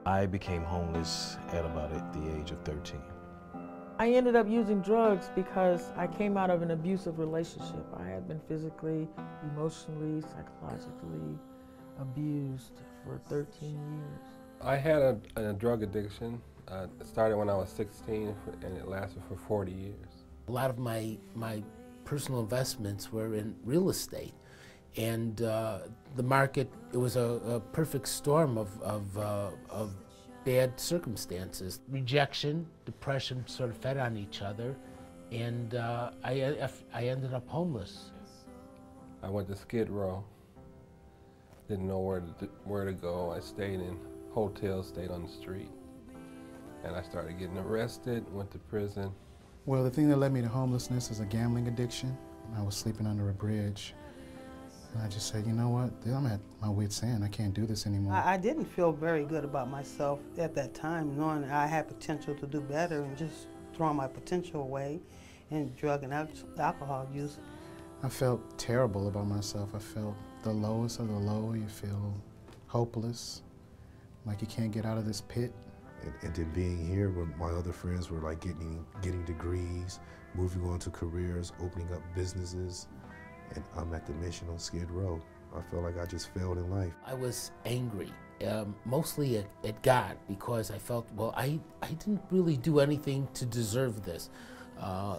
I became homeless at about the age of 13. I ended up using drugs because I came out of an abusive relationship. I had been physically, emotionally, psychologically abused for 13 years. I had a drug addiction. It started when I was 16 and it lasted for 40 years. A lot of my personal investments were in real estate. And the market, it was a perfect storm of bad circumstances. Rejection, depression sort of fed on each other, and I ended up homeless. I went to Skid Row. Didn't know where to go. I stayed in hotels, stayed on the street. And I started getting arrested, went to prison. Well, the thing that led me to homelessness is a gambling addiction. I was sleeping under a bridge. And I just said, you know what, I'm at my wit's end. I can't do this anymore. I didn't feel very good about myself at that time, knowing I had potential to do better and just throwing my potential away in drug and alcohol use. I felt terrible about myself. I felt the lowest of the low. You feel hopeless, like you can't get out of this pit. And then being here where my other friends were like getting degrees, moving on to careers, opening up businesses. And I'm at the Mission on Skid Row. I felt like I just failed in life. I was angry, mostly at God, because I felt, well, I didn't really do anything to deserve this. I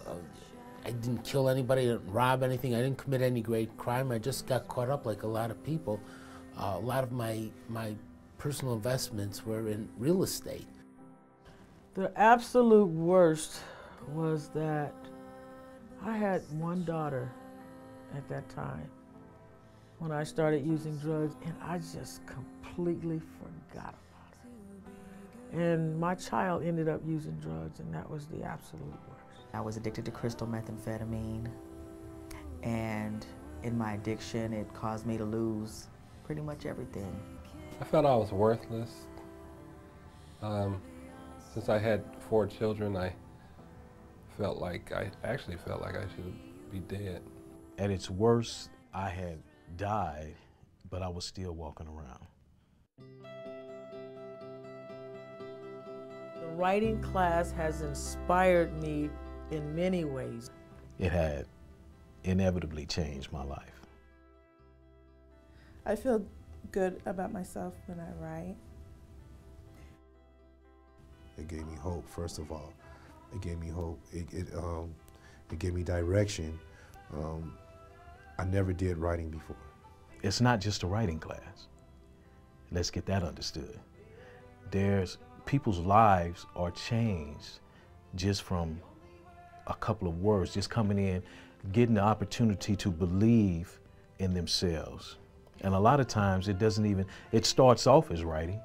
didn't kill anybody, I didn't rob anything, I didn't commit any great crime. I just got caught up like a lot of people. A lot of my personal investments were in real estate. The absolute worst was that I had one daughter at that time when I started using drugs, and I just completely forgot about it. And my child ended up using drugs, and that was the absolute worst. I was addicted to crystal methamphetamine, and in my addiction, it caused me to lose pretty much everything. I felt I was worthless. Since I had 4 children, I actually felt like I should be dead. At its worst, I had died, but I was still walking around. The writing class has inspired me in many ways. It had inevitably changed my life. I feel good about myself when I write. It gave me hope, first of all. It gave me hope. It gave me direction. I never did writing before. It's not just a writing class. Let's get that understood. People's lives are changed just from a couple of words, just coming in, getting the opportunity to believe in themselves. And a lot of times it starts off as writing,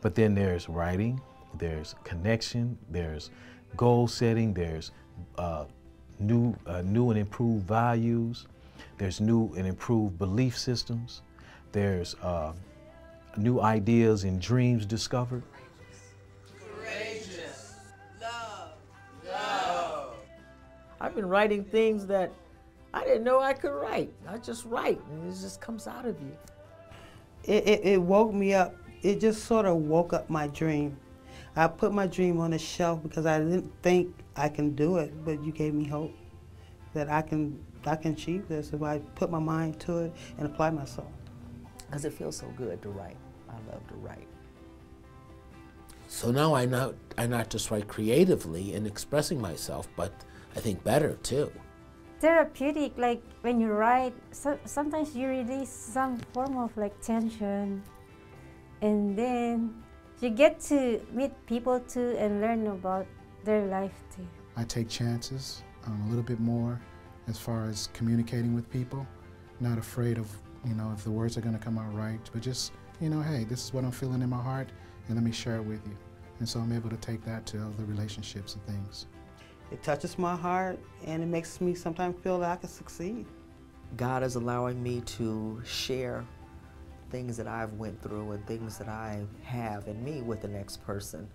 but then there's writing, there's connection, there's goal setting, there's new and improved values, there's new and improved belief systems, there's new ideas and dreams discovered. Courageous. Love. I've been writing things that I didn't know I could write. I just write, and it just comes out of you. It woke me up. It just sort of woke up my dream. I put my dream on the shelf because I didn't think I can do it, but you gave me hope that I can achieve this if I put my mind to it and apply myself. Because it feels so good to write. I love to write. So now I not just write creatively in expressing myself, but I think better too. Therapeutic, like when you write, sometimes you release some form of like tension, and then you get to meet people too and learn about their life too. I take chances a little bit more as far as communicating with people. Not afraid of, if the words are going to come out right, but just, hey, this is what I'm feeling in my heart, and let me share it with you. And so I'm able to take that to other relationships and things. It touches my heart, and it makes me sometimes feel that I can succeed. God is allowing me to share things that I've went through and things that I have in me with the next person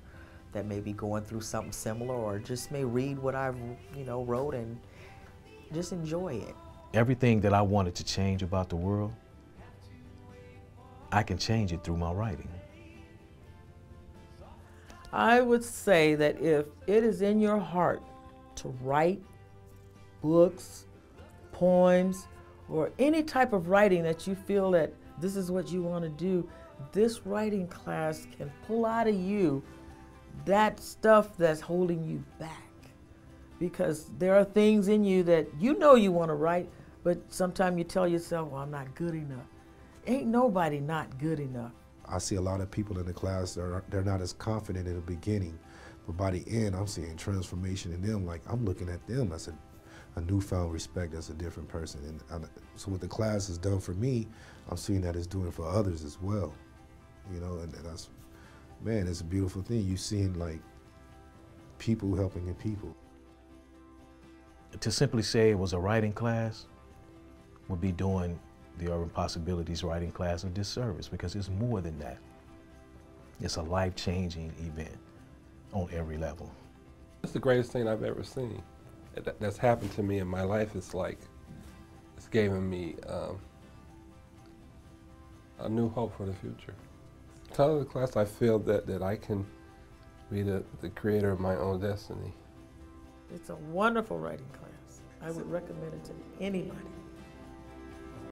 that may be going through something similar, or just may read what I've wrote and just enjoy it. Everything that I wanted to change about the world, I can change it through my writing. I would say that if it is in your heart to write books, poems, or any type of writing that you feel that this is what you want to do, this writing class can pull out of you that stuff that's holding you back. Because there are things in you that you know you want to write, but sometimes you tell yourself, well, I'm not good enough. Ain't nobody not good enough. I see a lot of people in the class that they're not as confident in the beginning, but by the end, I'm seeing transformation in them. Like, I'm looking at them as a newfound respect as a different person. And so what the class has done for me, I'm seeing that it's doing for others as well. You know, and that's, man, it's a beautiful thing. You seeing like people helping people. To simply say it was a writing class would be doing the Urban Possibilities writing class a disservice, because it's more than that. It's a life-changing event on every level. It's the greatest thing I've ever seen. That's happened to me in my life. It's like, it's given me a new hope for the future. Telling the class, I feel that I can be the creator of my own destiny. It's a wonderful writing class. I would recommend it to anybody.